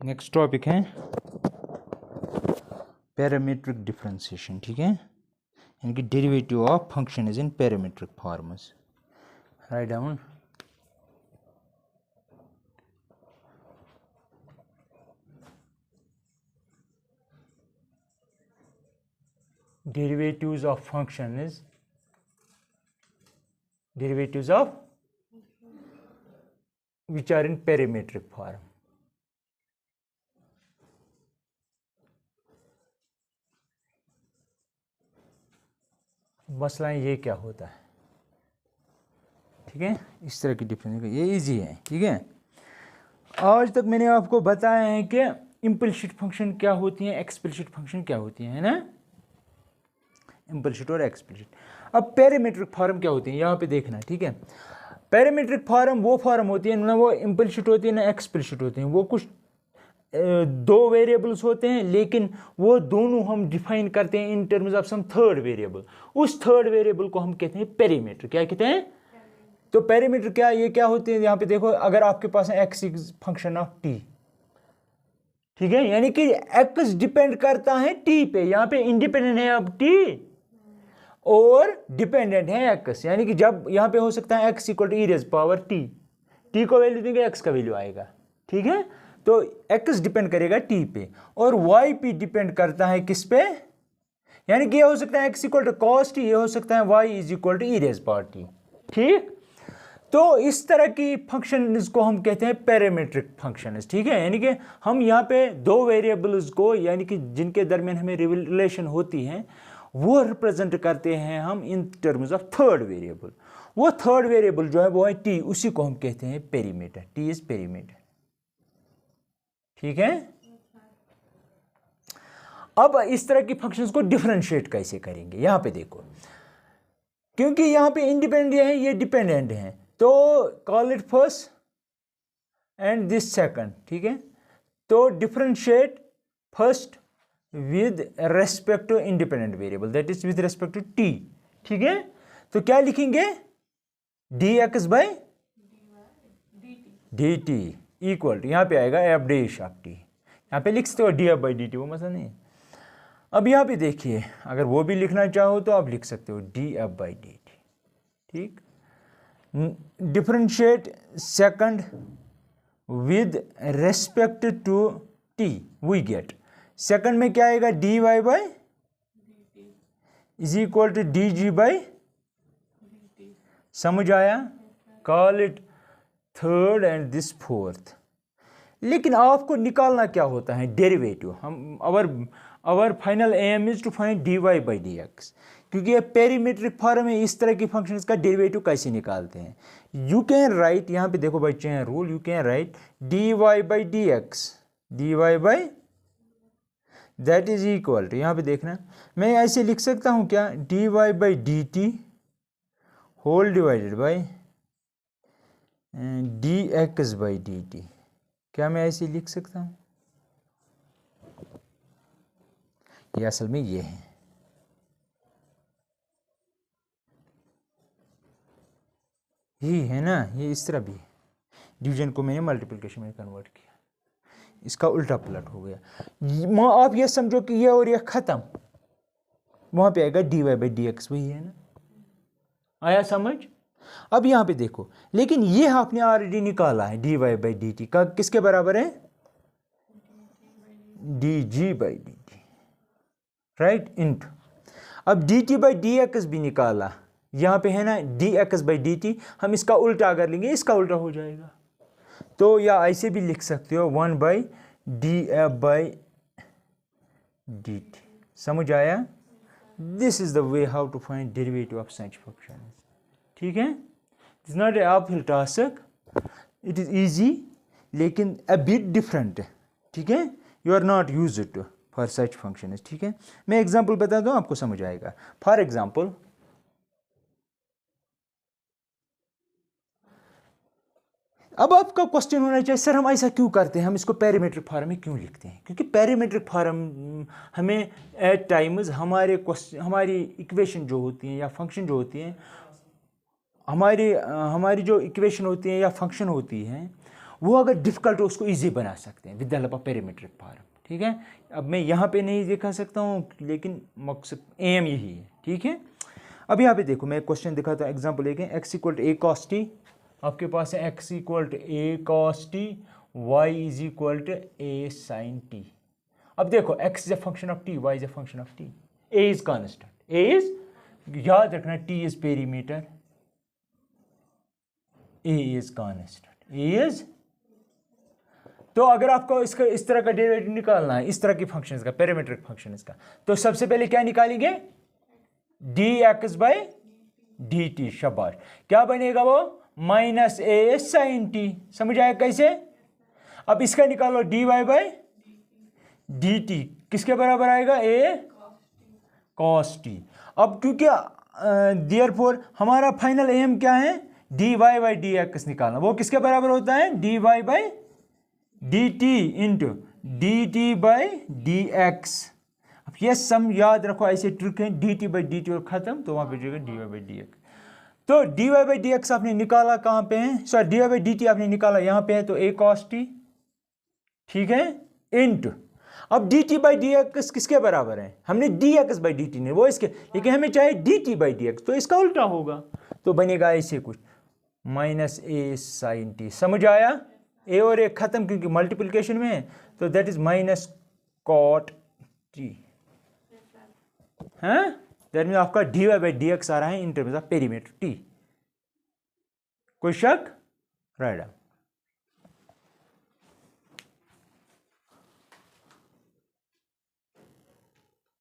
Next topic है parametric differentiation, ठीक है, यानी कि derivative of function is in parametric forms. Write down derivatives of function is derivatives of which are in parametric form. मसला ये क्या होता है, ठीक है, इस तरह की डिफरेंस, ये इजी है, ठीक है। आज तक मैंने आपको बताया है कि इम्प्लिसिट फंक्शन क्या होती हैं, एक्सप्लिसिट फंक्शन क्या होती हैं, है ना, इम्प्लिसिट और एक्सप्लिसिट। अब पैरामीट्रिक फॉर्म क्या होती है यहाँ पे देखना, ठीक है। पैरामीट्रिक फॉर्म वो फॉर्म होती है ना वो इम्प्लिसिट होती है ना एक्सप्लिसिट होती है। वो कुछ दो वेरिएबल्स होते हैं लेकिन वो दोनों हम डिफाइन करते हैं in terms of some third variable. उस थर्ड वेरिएबल को हम कहते हैं पैरामीटर। क्या कहते हैं? तो पैरामीटर क्या, ये क्या होते हैं, यहाँ पे देखो, अगर आपके पास है x is function of T, ठीक है, यानी कि एक्स डिपेंड करता है टी पे, यहाँ पे इंडिपेंडेंट है अब टी और डिपेंडेंट है एक्स, यानी कि जब यहाँ पे हो सकता है x equal to e raise power t, t को वैल्यू देंगे एक्स का वैल्यू आएगा, ठीक है। तो एक्स डिपेंड करेगा टी पे और वाई पे डिपेंड करता है किस पे, यानी कि ये हो सकता है x equal to cos t, ये हो सकता है y is equal to e raise power t, ठीक। तो इस तरह की फंक्शन को हम कहते हैं पैरामीट्रिक फंक्शन, ठीक है, यानी कि हम यहाँ पे दो वेरिएबल्स को, यानी कि जिनके दरमियान हमें रिलेशन होती है, वो रिप्रेजेंट करते हैं हम इन टर्म्स ऑफ थर्ड वेरिएबल। वो थर्ड वेरिएबल जो है वो है टी, उसी को हम कहते हैं पेरीमीटर, टी इज पेरीमीटर, ठीक है। अब इस तरह की फंक्शंस को डिफरेंशिएट कैसे करेंगे, यहां पे देखो, क्योंकि यहां पे इंडिपेंडेंट है, ये डिपेंडेंट है, तो call it first and this second, ठीक है। तो differentiate first with respect to independent variable, that is with respect to t, ठीक है। तो क्या लिखेंगे, dx by dt equal to, यहाँ पे आएगा एफ डैश ऑफ टी, यहाँ पे लिख सकते हो df by dt, वो मसला नहीं। अब यहाँ पे देखिए, अगर वो भी लिखना चाहो तो आप लिख सकते हो df by dt, ठीक। Differentiate second with respect to t, we get second में क्या आएगा, dy by is equal to dg by dt, समझ आया। Call it third and this fourth. लेकिन आपको निकालना क्या होता है, डेरिवेटिव। हम our final aim is to find dy by dx, क्योंकि ये पेरीमेट्रिक फॉर्म है। इस तरह की फंक्शंस का डेरिवेटिव कैसे निकालते हैं, यू कैन राइट, यहाँ पे देखो बच्चे हैं rule, you can write dy by dx, dy by that is equal to, यहाँ पे देखना, मैं ऐसे लिख सकता हूँ क्या, dy by dt whole divided by dx by dt, क्या मैं ऐसे लिख सकता हूँ? ये असल में ये है, यही है ना, ये इस तरह भी है। डिवीजन को मैंने मल्टीप्लिकेशन में कन्वर्ट किया, इसका उल्टा पलट हो गया। आप ये समझो कि ये और ये खत्म, वहां पे आएगा dy बाई dx, वही है ना, आया समझ। अब यहां पे देखो, लेकिन ये आपने ऑलरेडी निकाला है dy बाई dt का, किसके बराबर है, dg by dt, right, into अब dt बाई dx भी निकाला, यहां पे है ना dx बाई dt, हम इसका उल्टा अगर लेंगे इसका उल्टा हो जाएगा। तो या ऐसे भी लिख सकते हो 1 बाई df बाई dt, समझ आया। This is the way how to find derivative of such function, ठीक है। It is not a uphill task, it is easy, लेकिन अ बिट डिफरेंट, ठीक है। You are not used to for such function, ठीक है। मैं example बता दूं, आपको समझ आएगा। फॉर एग्जांपल, अब आपका क्वेश्चन होना चाहिए, सर हम ऐसा क्यों करते हैं, हम इसको पैरामीट्रिक फॉर्म में क्यों लिखते हैं? क्योंकि पैरामीट्रिक फॉर्म हमें एट टाइम्स हमारी इक्वेशन जो होती हैं या फंक्शन जो होती हैं, हमारी जो इक्वेशन होती हैं या फंक्शन होती हैं, वो अगर डिफ़िकल्ट हो उसको ईजी बना सकते हैं with the help of parametric form, ठीक है। अब मैं यहाँ पे नहीं दिखा सकता हूँ, लेकिन मकसद एम यही है, ठीक है। अब यहाँ पे देखो, मैं एक क्वेश्चन दिखाता हूँ, एग्जाम्पल लेके, x equal to a cos t, आपके पास है x equal to a cos t, y is equal to a sine t. अब देखो x is a function of t, y is a function of t, a is constant, a is, याद रखना t is parameter, a is constant, a is. तो अगर आपको इसका इस तरह का डेरिवेटिव निकालना है, इस तरह की फंक्शन का, पेरीमेट्रिक फंक्शन इसका, तो सबसे पहले क्या निकालेंगे, dx बाई डी टी। शाबाश, क्या बनेगा वो, माइनस ए साइन टी। समझ आया कैसे। अब इसका निकालो dy बाई डी टी, किसके बराबर आएगा, ए कॉस टी। अब क्योंकि देयरफॉर हमारा फाइनल एम क्या है, dy बाई डी एक्स निकालना, वो किसके बराबर होता है, dy by d t into d t by d x. अब ये सम याद रखो, ऐसे ट्रिक है, d t by d t और खत्म, तो वहां पे जाएगा d y by d x. तो d y by d x आपने निकाला कहां पे है, sorry d y by d t आपने निकाला यहां पे है, तो ए कॉस टी, ठीक है, इंटू, अब D t by d x किसके बराबर है, हमने D x by d T नहीं, वो इसके, लेकिन हमें चाहे D t by d x, तो इसका उल्टा होगा, तो बनेगा ऐसे कुछ, माइनस ए साइन टी। समझ आया, ए और ए खत्म क्योंकि मल्टीप्लिकेशन में है, तो that is minus cot t, है, दैट मीन आपका d y by d x आ रहा है in terms of perimeter t. कोई शक, राइट।